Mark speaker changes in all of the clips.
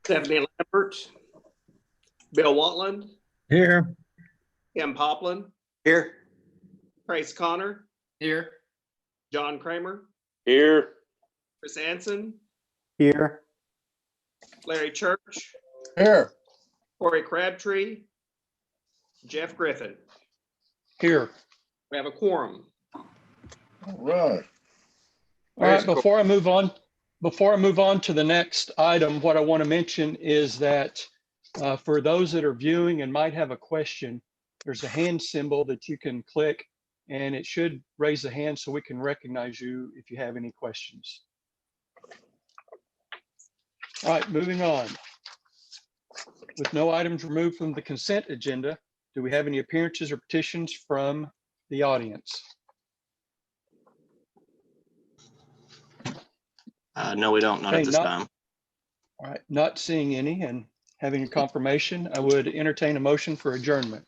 Speaker 1: Stephanie Lambert, Bill Watland,
Speaker 2: Here.
Speaker 1: Kim Poplin,
Speaker 3: Here.
Speaker 1: Trace Connor,
Speaker 3: Here.
Speaker 1: John Kramer,
Speaker 3: Here.
Speaker 1: Chris Anson,
Speaker 2: Here.
Speaker 1: Larry Church,
Speaker 2: Here.
Speaker 1: Corey Crabtree, Jeff Griffin.
Speaker 4: Here.
Speaker 1: We have a quorum.
Speaker 2: All right.
Speaker 4: All right, before I move on to the next item, what I want to mention is that for those that are viewing and might have a question, there's a hand symbol that you can click and it should raise the hand so we can recognize you if you have any questions. All right, moving on. With no items removed from the consent agenda, do we have any appearances or petitions from the audience?
Speaker 3: No, we don't. Not
Speaker 4: Okay,
Speaker 3: at this time.
Speaker 4: All right, not seeing any and having a confirmation, I would entertain a motion for adjournment.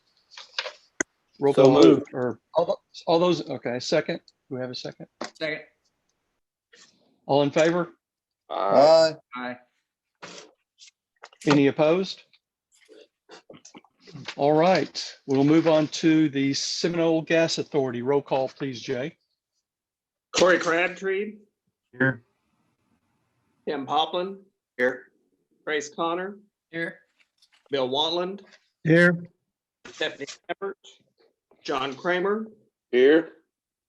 Speaker 4: Roll
Speaker 3: So
Speaker 4: call
Speaker 3: moved.
Speaker 4: or all those. Okay, second. Do we have a second?
Speaker 3: Second.
Speaker 4: All in favor?
Speaker 2: Aye.
Speaker 3: Aye.
Speaker 4: Any opposed? All right, we'll move on to the Seminole Gas Authority. Roll call, please, Jay.
Speaker 1: Corey Crabtree,
Speaker 2: Here.
Speaker 1: Kim Poplin,
Speaker 3: Here.
Speaker 1: Trace Connor,
Speaker 3: Here.
Speaker 1: Bill Watland,
Speaker 2: Here.
Speaker 1: Stephanie Lambert, John Kramer,
Speaker 3: Here.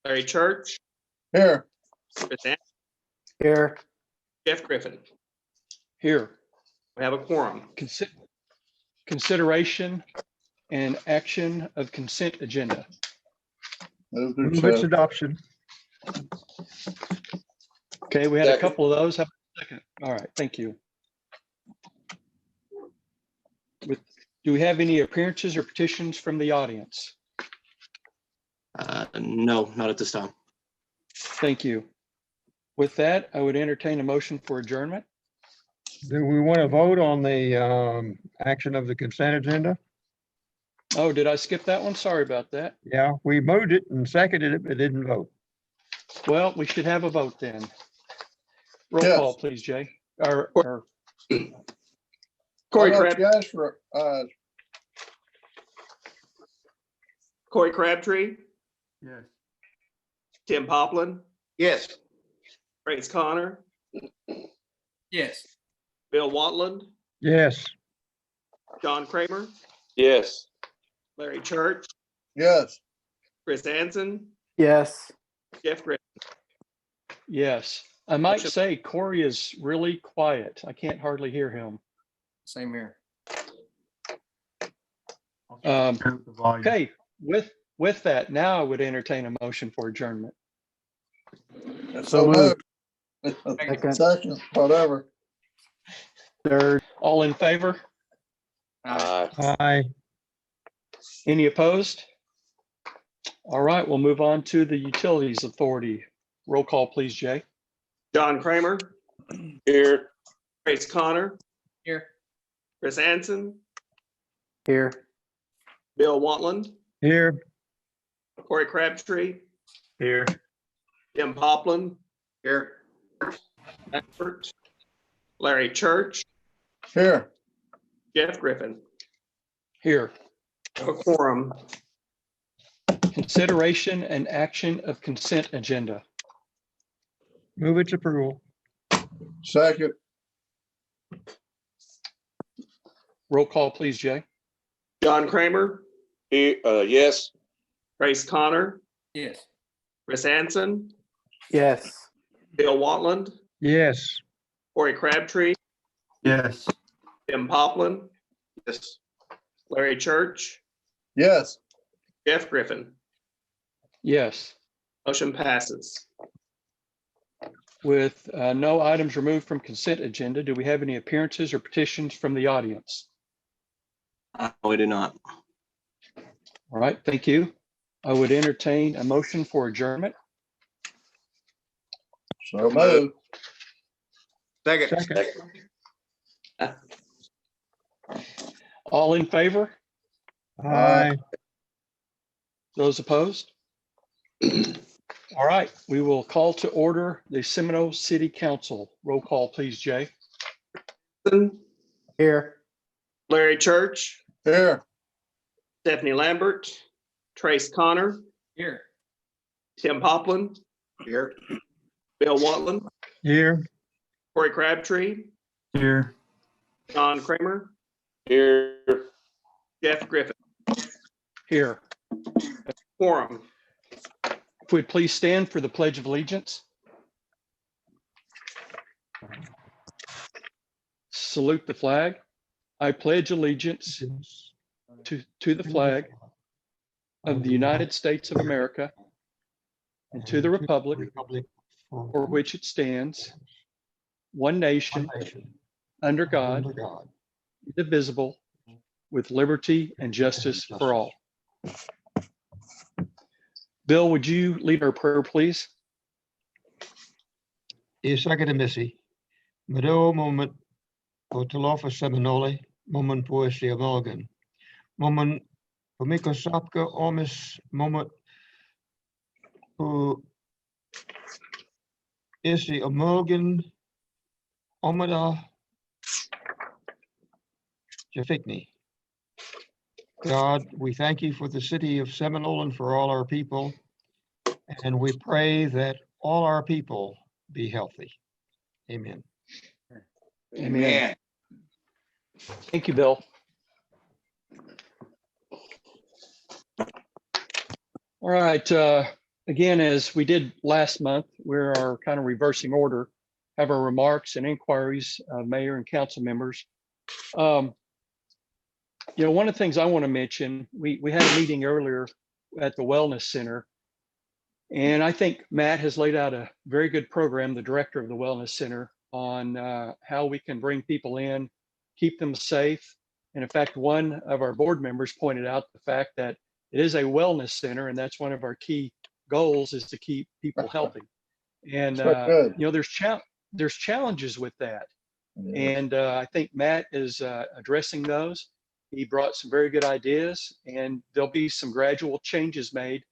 Speaker 1: Larry Church,
Speaker 2: Here.
Speaker 1: Chris Anson,
Speaker 2: Here.
Speaker 1: Jeff Griffin.
Speaker 4: Here.
Speaker 1: We have a quorum.
Speaker 4: Consideration and action of consent agenda.
Speaker 2: Move its adoption.
Speaker 4: Okay, we had a
Speaker 3: Second.
Speaker 4: couple of those. Have a second. All right, thank you. Do we have any appearances or petitions from the audience?
Speaker 3: No, not at this time.
Speaker 4: Thank you. With that, I would entertain a motion for adjournment.
Speaker 2: Do we want to vote on the action of the consent agenda?
Speaker 4: Oh, did I skip that one? Sorry about that.
Speaker 2: Yeah, we moved it and seconded it, but didn't vote.
Speaker 4: Well, we should have a vote then. Roll
Speaker 2: Yes.
Speaker 4: call, please, Jay. Or
Speaker 1: Corey Crabtree,
Speaker 2: Yes,
Speaker 1: Corey Crabtree,
Speaker 2: Yes.
Speaker 1: Kim Poplin,
Speaker 3: Yes.
Speaker 1: Trace Connor,
Speaker 3: Yes.
Speaker 1: Bill Watland,
Speaker 2: Yes.
Speaker 1: John Kramer,
Speaker 3: Yes.
Speaker 1: Larry Church,
Speaker 2: Yes.
Speaker 1: Chris Anson,
Speaker 2: Yes.
Speaker 1: Jeff Griffin.
Speaker 4: yes, I might say Corey is really quiet. I can't hardly hear him.
Speaker 3: Same here.
Speaker 4: Okay, with that, now I would entertain a motion for adjournment.
Speaker 2: So moved. Second, whatever. Third.
Speaker 4: All in favor?
Speaker 2: Aye.
Speaker 4: Any opposed? All right, we'll move on to the Utilities Authority. Roll call, please, Jay.
Speaker 1: John Kramer,
Speaker 3: Here.
Speaker 1: Trace Connor,
Speaker 3: Here.
Speaker 1: Chris Anson,
Speaker 2: Here.
Speaker 1: Bill Watland,
Speaker 2: Here.
Speaker 1: Corey Crabtree,
Speaker 2: Here.
Speaker 1: Kim Poplin,
Speaker 3: Here.
Speaker 1: Lambert, Larry Church,
Speaker 2: Here.
Speaker 1: Jeff Griffin.
Speaker 4: Here.
Speaker 1: A quorum.
Speaker 4: Consideration and action of consent agenda.
Speaker 2: Move its approval. Second.
Speaker 4: Roll call, please, Jay.
Speaker 1: John Kramer,
Speaker 3: Yes.
Speaker 1: Trace Connor,
Speaker 3: Yes.
Speaker 1: Chris Anson,
Speaker 2: Yes.
Speaker 1: Bill Watland,
Speaker 2: Yes.
Speaker 1: Corey Crabtree,
Speaker 2: Yes.
Speaker 1: Kim Poplin,
Speaker 3: Yes.
Speaker 1: Larry Church,
Speaker 2: Yes.
Speaker 1: Jeff Griffin.
Speaker 4: Yes.
Speaker 1: Motion passes.
Speaker 4: With no items removed from consent agenda, do we have any appearances or petitions from the audience?
Speaker 3: We do not.
Speaker 4: All right, thank you. I would entertain a motion for adjournment.
Speaker 2: So moved.
Speaker 3: Second.
Speaker 2: Second.
Speaker 4: All in favor?
Speaker 2: Aye.
Speaker 4: Those opposed? All right, we will call to order the Seminole City Council. Roll call, please, Jay.
Speaker 5: Here.
Speaker 1: Larry Church,
Speaker 3: Here.
Speaker 1: Stephanie Lambert, Trace Connor,
Speaker 5: Here.
Speaker 1: Tim Poplin,
Speaker 3: Here.
Speaker 1: Bill Watland,
Speaker 2: Here.
Speaker 1: Corey Crabtree,
Speaker 5: Here.
Speaker 1: John Kramer,
Speaker 3: Here.
Speaker 1: Jeff Griffin.
Speaker 4: Here.
Speaker 1: Quorum.
Speaker 4: If we'd please stand for the Pledge of Allegiance. Salute the flag. I pledge allegiance to the flag of the United States of America and to the republic for which it stands, one nation, under God, indivisible, with liberty and justice for all. Bill, would you lead our prayer, please?
Speaker 2: Isaga de Missy. Mado moment o talofa Seminole, moment poesia Morgan. Moment pomiko sapka omis moment o isi o Morgan omada Jafikni. God, we thank you for the city of Seminole and for all our people. And we pray that all our people be healthy. Amen.
Speaker 4: Amen. Thank you, Bill. All right. Again, as we did last month, we are kind of reversing order, have our remarks and inquiries of mayor and council members. One of the things I want to mention, we had a meeting earlier at the Wellness Center, and I think Matt has laid out a very good program, the director of the Wellness Center, on how we can bring people in, keep them safe. And in fact, one of our board members pointed out the fact that it is a wellness center, and that's one of our key goals is to keep people healthy. And there's challenges with that. And I think Matt is addressing those. He brought some very good ideas, and there'll be some gradual changes made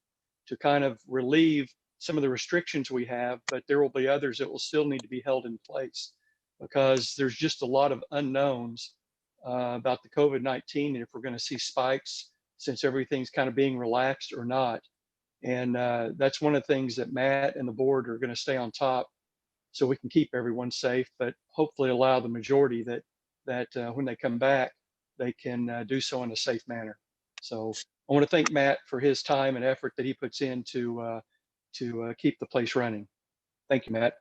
Speaker 4: to kind of relieve some of the restrictions we have, but there will be others that will still need to be held in place because there's just a lot of unknowns about the COVID-19 and if we're going to see spikes since everything's kind of being relaxed or not. And that's one of the things that Matt and the board are going to stay on top so we can keep everyone safe, but hopefully allow the majority that when they come back, they can do so in a safe manner. So I want to thank Matt for his time and effort that he puts in to keep the place running. Thank you, Matt.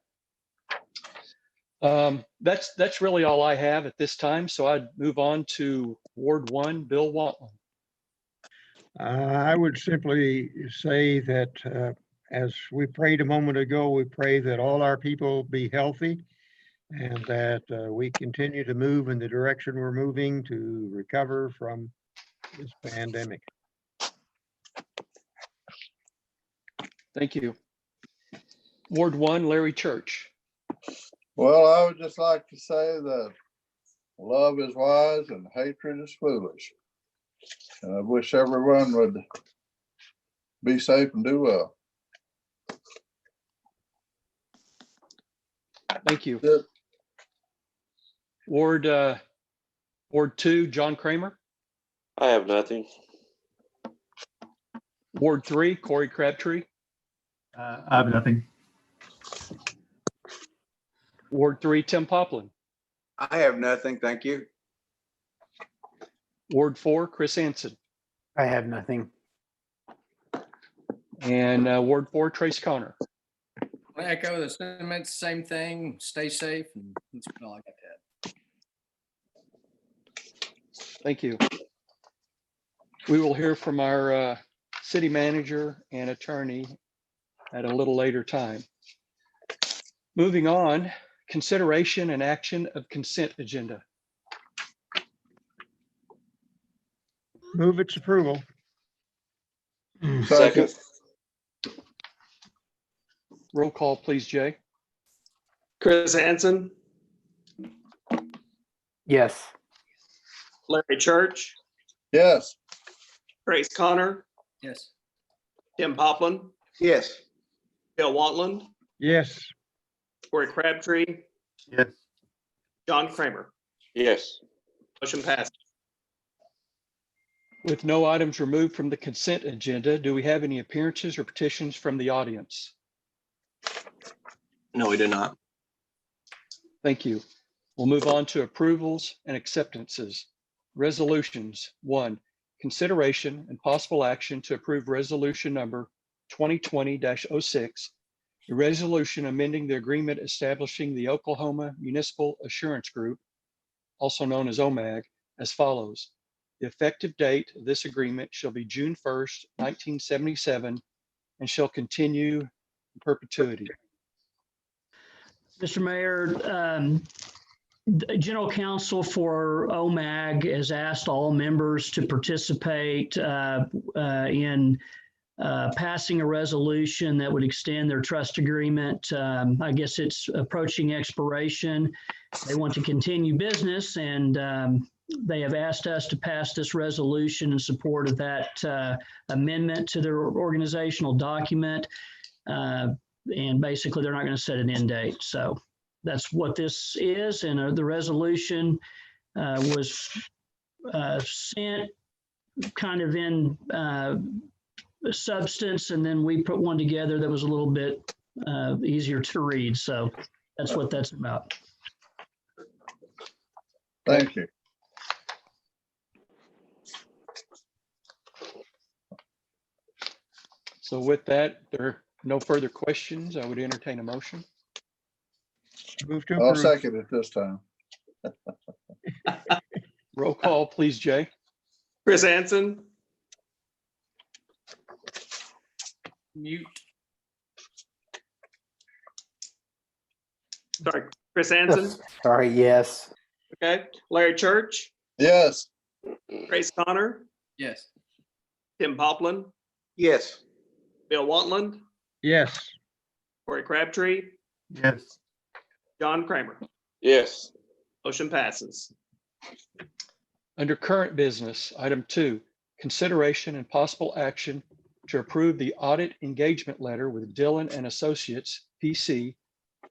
Speaker 4: That's really all I have at this time. So I'd move on to Ward 1, Bill Watland.
Speaker 2: I would simply say that as we prayed a moment ago, we pray that all our people be healthy and that we continue to move in the direction we're moving to recover from this pandemic.
Speaker 4: Thank you. Ward 1, Larry Church.
Speaker 6: Well, I would just like to say that love is wise and hatred is foolish. And I wish everyone would be safe and do well.
Speaker 4: Thank you.
Speaker 6: Good.
Speaker 4: Ward 2, John Kramer.
Speaker 3: I have nothing.
Speaker 4: Ward 3, Corey Crabtree.
Speaker 5: I have nothing.
Speaker 4: Ward 3, Tim Poplin.
Speaker 3: I have nothing, thank you.
Speaker 4: Ward 4, Chris Anson.
Speaker 5: I have nothing.
Speaker 4: And Ward 4, Trace Connor.
Speaker 7: I echo the sentiments, same thing, stay safe, and that's all I got to add.
Speaker 4: Thank you. We will hear from our city manager and attorney at a little later time. Moving on, consideration and action of consent agenda.
Speaker 2: Move its approval.
Speaker 3: Second.
Speaker 4: Roll call, please, Jay.
Speaker 1: Chris Hansen,
Speaker 5: Yes.
Speaker 1: Larry Church,
Speaker 6: Yes.
Speaker 1: Trace Connor,
Speaker 7: Yes.
Speaker 1: Tim Poplin,
Speaker 3: Yes.
Speaker 1: Bill Watland,
Speaker 2: Yes.
Speaker 1: Corey Crabtree,
Speaker 5: Yes.
Speaker 1: John Kramer.
Speaker 3: Yes.
Speaker 1: Motion passes.
Speaker 4: With no items removed from the consent agenda, do we have any appearances or petitions from the audience?
Speaker 1: No, we do not.
Speaker 4: Thank you. We'll move on to approvals and acceptances. Resolutions. 1, consideration and possible action to approve resolution number 2020-06, a resolution amending the agreement establishing the Oklahoma Municipal Assurance Group, also known as OMAG, as follows. The effective date of this agreement shall be June 1st, 1977, and shall continue in perpetuity.
Speaker 8: Mr. Mayor, the General Counsel for OMAG has asked all members to participate in passing a resolution that would extend their trust agreement. I guess it's approaching expiration. They want to continue business, and they have asked us to pass this resolution in support of that amendment to their organizational document. And basically, they're not going to set an end date. So that's what this is. And the resolution was sent kind of in substance, and then we put one together that was a little bit easier to read. So that's what that's about.
Speaker 6: Thank you.
Speaker 4: So with that, there are no further questions. I would entertain a motion.
Speaker 2: Move to
Speaker 6: I'll
Speaker 2: approve.
Speaker 6: second it this time.
Speaker 4: Roll call, please, Jay.
Speaker 1: Chris Hansen,
Speaker 7: Mute.
Speaker 1: sorry, Chris Hansen,
Speaker 5: Sorry, yes.
Speaker 1: okay. Larry Church,
Speaker 6: Yes.
Speaker 1: Grace Connor,
Speaker 7: Yes.
Speaker 1: Tim Poplin,
Speaker 3: Yes.
Speaker 1: Bill Wantland,
Speaker 2: Yes.
Speaker 1: Corey Crabtree,
Speaker 5: Yes.
Speaker 1: John Kramer.
Speaker 3: Yes.
Speaker 1: Motion passes.
Speaker 4: Under current business, item 2, consideration and possible action to approve the audit engagement letter with Dillon and Associates, PC,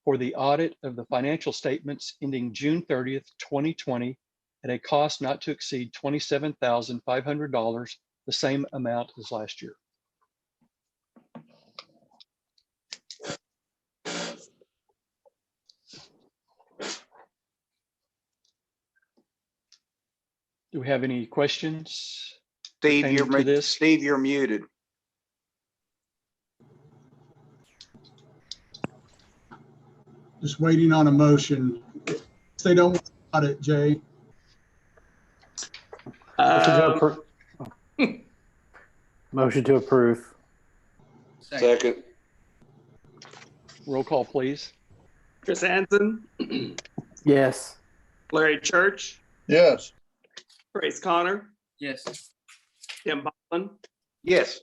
Speaker 4: for the audit of the financial statements ending June 30th, 2020, at a cost not to exceed $27,500, the same amount as last year. Do we have any questions?
Speaker 3: Steve,
Speaker 4: pertaining to this?
Speaker 3: Steve, you're muted.
Speaker 9: Just waiting on a motion. If they don't want it, Jay.
Speaker 5: Motion to approve.
Speaker 3: Second.
Speaker 4: Roll call, please.
Speaker 1: Chris Hansen,
Speaker 5: Yes.
Speaker 1: Larry Church,
Speaker 6: Yes.
Speaker 1: Grace Connor,
Speaker 7: Yes.
Speaker 1: Tim Poplin,
Speaker 3: Yes.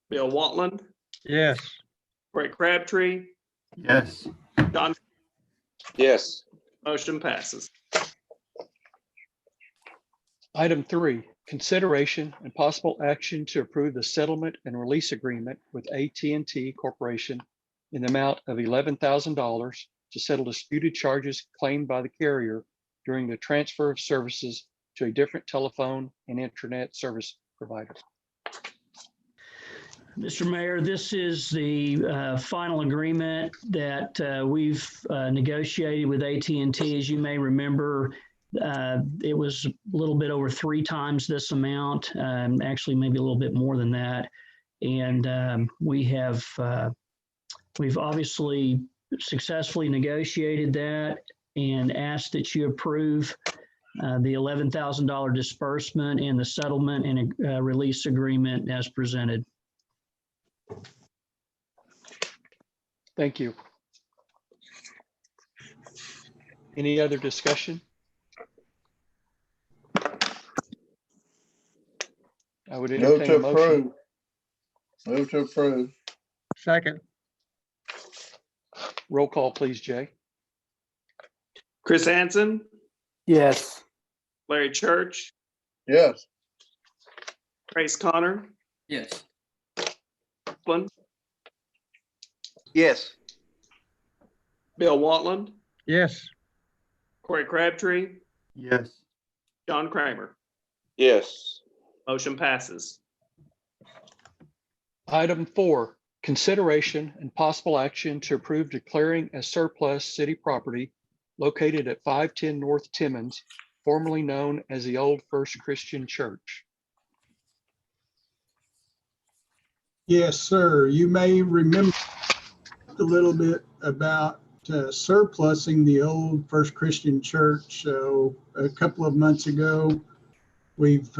Speaker 1: Bill Wantland,
Speaker 2: Yes.
Speaker 1: Corey Crabtree,
Speaker 5: Yes.
Speaker 1: John.
Speaker 3: Yes.
Speaker 1: Motion passes.
Speaker 4: Item 3, consideration and possible action to approve the settlement and release agreement with AT&T Corporation in the amount of $11,000 to settle disputed charges claimed by the carrier during the transfer of services to a different telephone and internet service provider.
Speaker 8: Mr. Mayor, this is the final agreement that we've negotiated with AT&T. As you may remember, it was a little bit over 3 times this amount, actually maybe a little bit more than that. And we've obviously successfully negotiated that and asked that you approve the $11,000 disbursement and the settlement and release agreement as presented.
Speaker 4: Thank you. Any other discussion? I would
Speaker 6: Move
Speaker 4: entertain
Speaker 6: to
Speaker 4: a motion.
Speaker 6: approve. Move to approve.
Speaker 2: Second.
Speaker 4: Roll call, please, Jay.
Speaker 1: Chris Hansen,
Speaker 5: Yes.
Speaker 1: Larry Church,
Speaker 6: Yes.
Speaker 1: Grace Connor,
Speaker 7: Yes.
Speaker 1: Poplin,
Speaker 3: Yes.
Speaker 1: Bill Wantland,
Speaker 2: Yes.
Speaker 1: Corey Crabtree,
Speaker 5: Yes.
Speaker 1: John Kramer.
Speaker 3: Yes.
Speaker 1: Motion passes.
Speaker 4: Item 4, consideration and possible action to approve declaring as surplus city property located at 510 North Timmons, formerly known as the Old First Christian Church.
Speaker 9: Yes, sir. You may remember a little bit about surplusing the old First Christian Church. So a couple of months ago, we've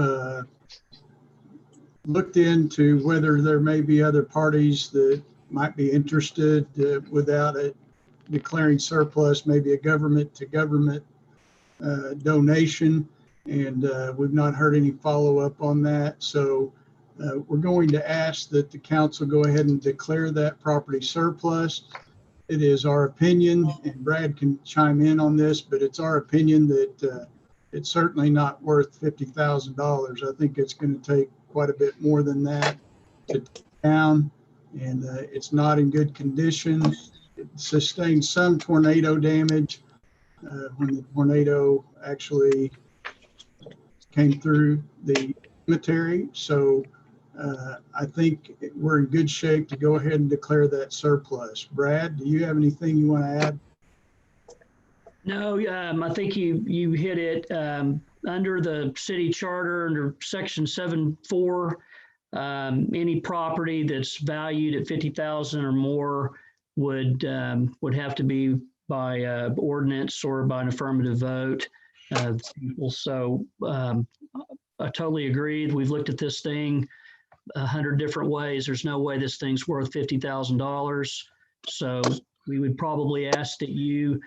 Speaker 9: looked into whether there may be other parties that might be interested without it declaring surplus, maybe a government to government donation. And we've not heard any follow-up on that. So we're going to ask that the council go ahead and declare that property surplus. It is our opinion, and Brad can chime in on this, but it's our opinion that it's certainly not worth $50,000. I think it's going to take quite a bit more than that to take down, and it's not in good condition. It sustained some tornado damage when the tornado actually came through the cemetery. So I think we're in good shape to go ahead and declare that surplus. Brad, do you have anything you want to add?
Speaker 8: No, I think you hit it. Under the city charter, under section 7.4, any property that's valued at 50,000 or more would have to be by ordinance or by an affirmative vote. So I totally agree. We've looked at this thing 100 different ways. There's no way this thing's worth $50,000. So we would probably ask that you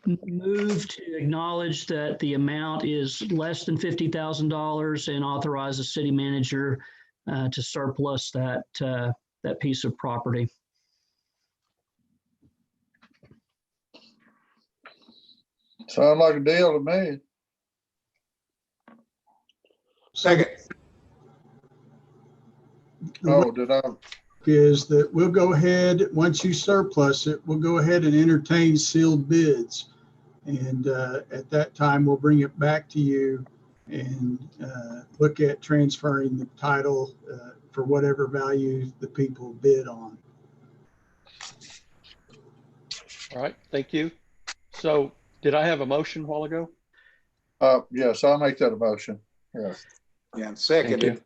Speaker 8: move to acknowledge that the amount is less than $50,000 and authorize the city manager to surplus that piece of property.
Speaker 6: Sound like a deal to me.
Speaker 3: Second.
Speaker 6: Oh, did I?
Speaker 9: Is that we'll go ahead, once you surplus it, we'll go ahead and entertain sealed bids. And at that time, we'll bring it back to you and look at transferring the title for whatever value the people bid on.
Speaker 4: All right, thank you. So did I have a motion a while ago?
Speaker 6: Yes, I'll make that a motion. Yes.
Speaker 3: Yeah,
Speaker 4: Thank
Speaker 3: seconded.
Speaker 4: you.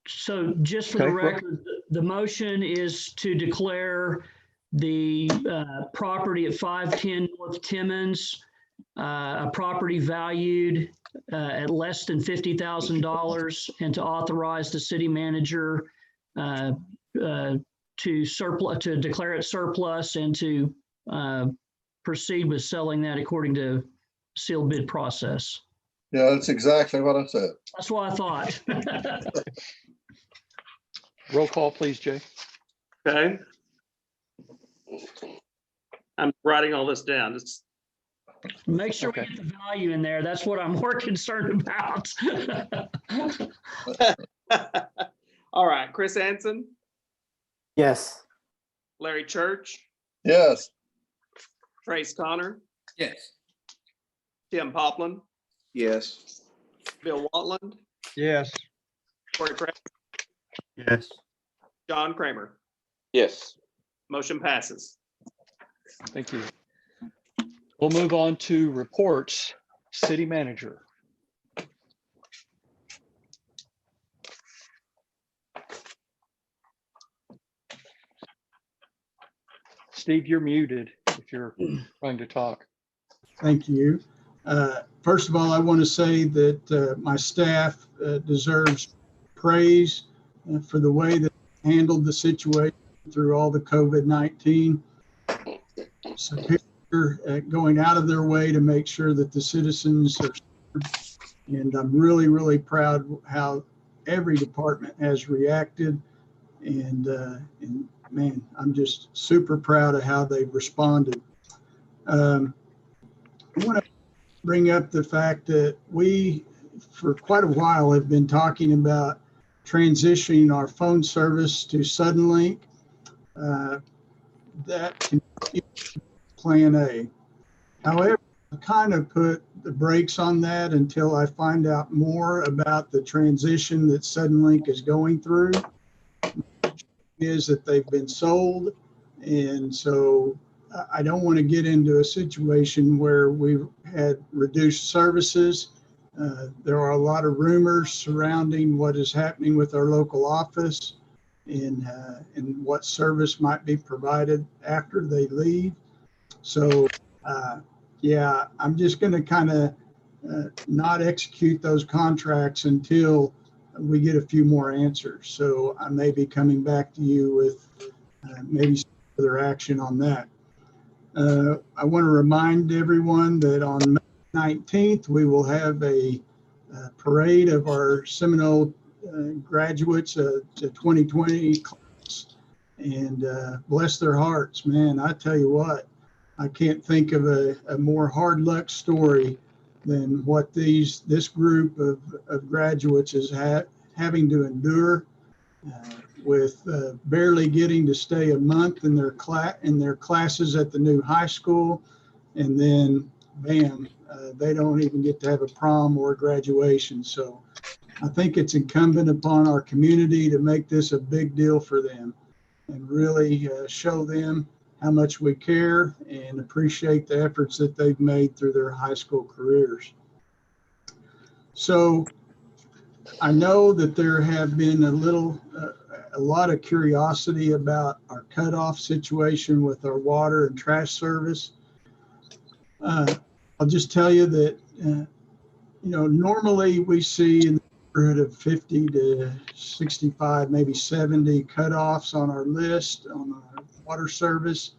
Speaker 8: So just for the
Speaker 4: Okay.
Speaker 8: record, the motion is to declare the property at 510 North Timmons, a property valued at less than $50,000, and to authorize the city manager to declare it surplus and to proceed with selling that according to sealed bid process.
Speaker 6: Yeah, that's exactly what I said.
Speaker 8: That's what I thought.
Speaker 4: Roll call, please, Jay.
Speaker 1: Okay. I'm writing all this down. It's
Speaker 8: Make sure
Speaker 4: Okay.
Speaker 8: we get the value in there. That's what I'm more concerned about.
Speaker 1: all right. Chris Hansen,
Speaker 5: Yes.
Speaker 1: Larry Church,
Speaker 6: Yes.
Speaker 1: Trace Connor,
Speaker 7: Yes.
Speaker 1: Tim Poplin,
Speaker 3: Yes.
Speaker 1: Bill Watland,
Speaker 2: Yes.
Speaker 1: Corey Craig,
Speaker 5: Yes.
Speaker 1: John Kramer.
Speaker 3: Yes.
Speaker 1: Motion passes.
Speaker 4: Thank you. We'll move on to reports. City manager. Steve, you're muted if you're trying to talk.
Speaker 9: Thank you. First of all, I want to say that my staff deserves praise for the way that they handled the situation through all the COVID-19. Superior going out of their way to make sure that the citizens are served. And I'm really, really proud how every department has reacted. And man, I'm just super proud of how they've responded. I want to bring up the fact that we, for quite a while, have been talking about transitioning our phone service to Suddenlink. That can be Plan A. However, I kind of put the brakes on that until I find out more about the transition that Suddenlink is going through. Is that they've been sold. And so I don't want to get into a situation where we've had reduced services. There are a lot of rumors surrounding what is happening with our local office and what service might be provided after they leave. So, yeah, I'm just going to kind of not execute those contracts until we get a few more answers. So I may be coming back to you with maybe some further action on that. I want to remind everyone that on May 19th, we will have a parade of our Seminole graduates, the 2020 class, and bless their hearts, man. I tell you what, I can't think of a more hard luck story than what this group of graduates is having to endure with barely getting to stay a month in their classes at the new high school, and then bam, they don't even get to have a prom or a graduation. So I think it's incumbent upon our community to make this a big deal for them and really show them how much we care and appreciate the efforts that they've made through their high school careers. So I know that there have been a lot of curiosity about our cutoff situation with our water and trash service. I'll just tell you that, normally we see in the neighborhood of 50 to 65, maybe 70 cutoffs on our list on our water service.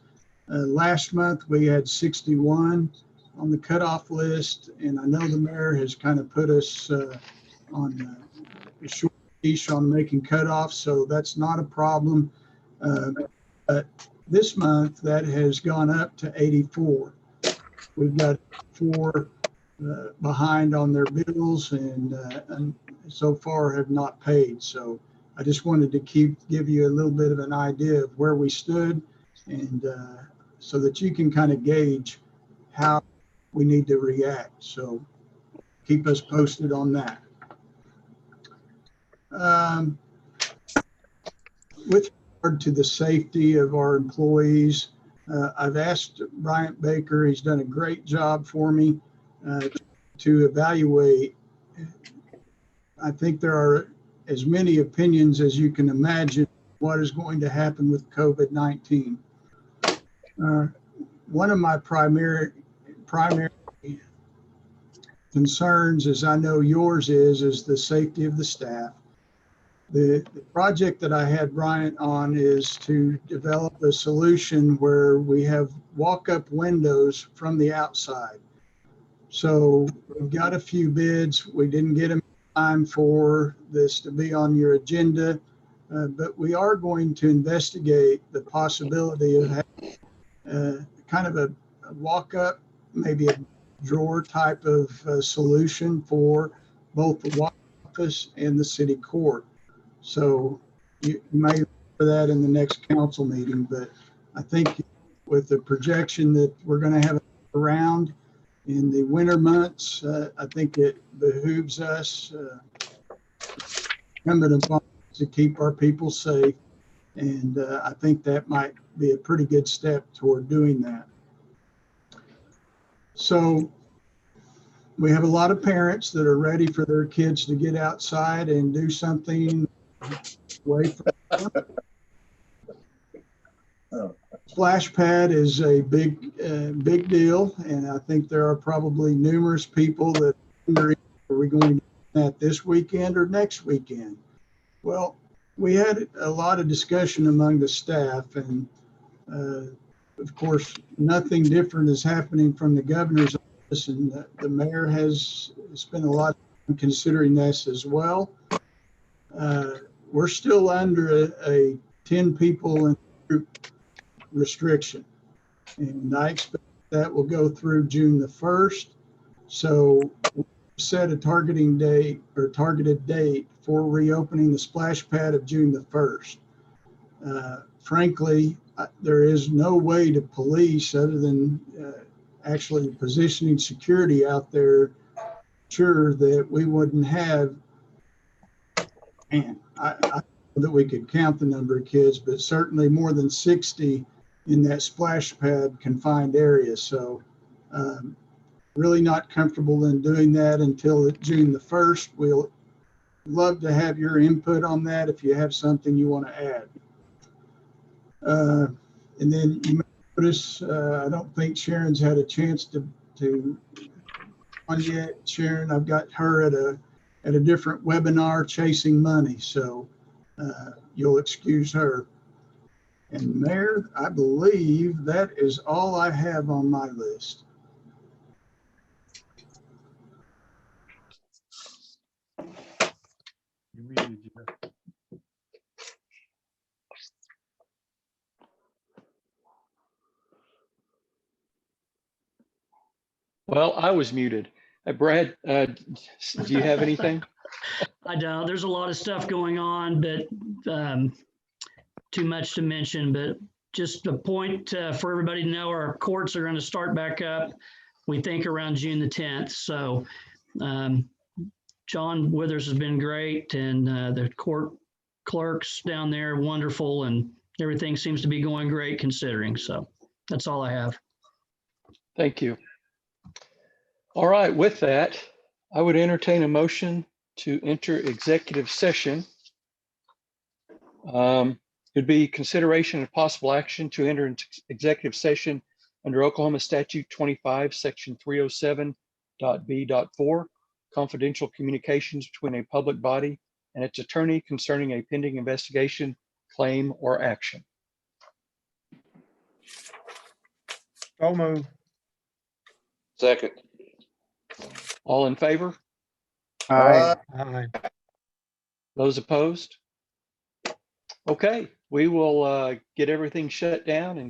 Speaker 9: Last month we had 61 on the cutoff list, and I know the mayor has kind of put us on a short leash on making cutoffs, so that's not a problem. But this month that has gone up to 84. We've got 4 behind on their bills and so far have not paid. So I just wanted to give you a little bit of an idea of where we stood, and so that you can kind of gauge how we need to react. So keep us posted on that. With regard to the safety of our employees, I've asked Bryant Baker, he's done a great job for me to evaluate. I think there are as many opinions as you can imagine what is going to happen with COVID-19. One of my primary concerns, as I know yours is the safety of the staff. The project that I had Bryant on is to develop a solution where we have walk-up windows from the outside. So we've got a few bids. We didn't get them in time for this to be on your agenda, but we are going to investigate the possibility of having kind of a walk-up, maybe a drawer type of solution for both the water office and the city court. So you may remember that in the next council meeting, but I think with the projection that we're going to have around in the winter months, I think it behooves us incumbent upon us to keep our people safe. And I think that might be a pretty good step toward doing that. So we have a lot of parents that are ready for their kids to get outside and do something away from them. Splash pad is a big deal, and I think there are probably numerous people that are we going to do that this weekend or next weekend? Well, we had a lot of discussion among the staff, and of course, nothing different is happening from the governor's office, and the mayor has spent a lot of time considering this as well. We're still under a 10 people in group restriction, and I expect that will go through June the 1st. So we set a targeted date for reopening the splash pad of June the 1st. Frankly, there is no way to police other than actually positioning security out there, sure that we wouldn't have, and I know that we could count the number of kids, but certainly more than 60 in that splash pad confined area. So really not comfortable in doing that until June the 1st. We'll love to have your input on that if you have something you want to add. And then you may notice, I don't think Sharon's had a chance to on yet. Sharon, I've got her at a different webinar chasing money, so you'll excuse her. And Mayor, I believe that is all I have on my list.
Speaker 4: Well, I was muted. Brad, do you have anything?
Speaker 8: I don't. There's a lot of stuff going on, but too much to mention. But just a point for everybody to know, our courts are going to start back up, we think, around June the 10th. So John Withers has been great, and the court clerks down there, wonderful, and everything seems to be going great considering. So that's all I have.
Speaker 4: Thank you. All right, with that, I would entertain a motion to enter executive session. It'd be consideration of possible action to enter into executive session under Oklahoma Statute 25, Section 307.b.4, confidential communications between a public body and its attorney concerning a pending investigation, claim, or action.
Speaker 2: So move.
Speaker 3: Second.
Speaker 4: All in favor?
Speaker 5: Aye.
Speaker 2: Aye.
Speaker 4: Those opposed? Okay, we will get everything shut down and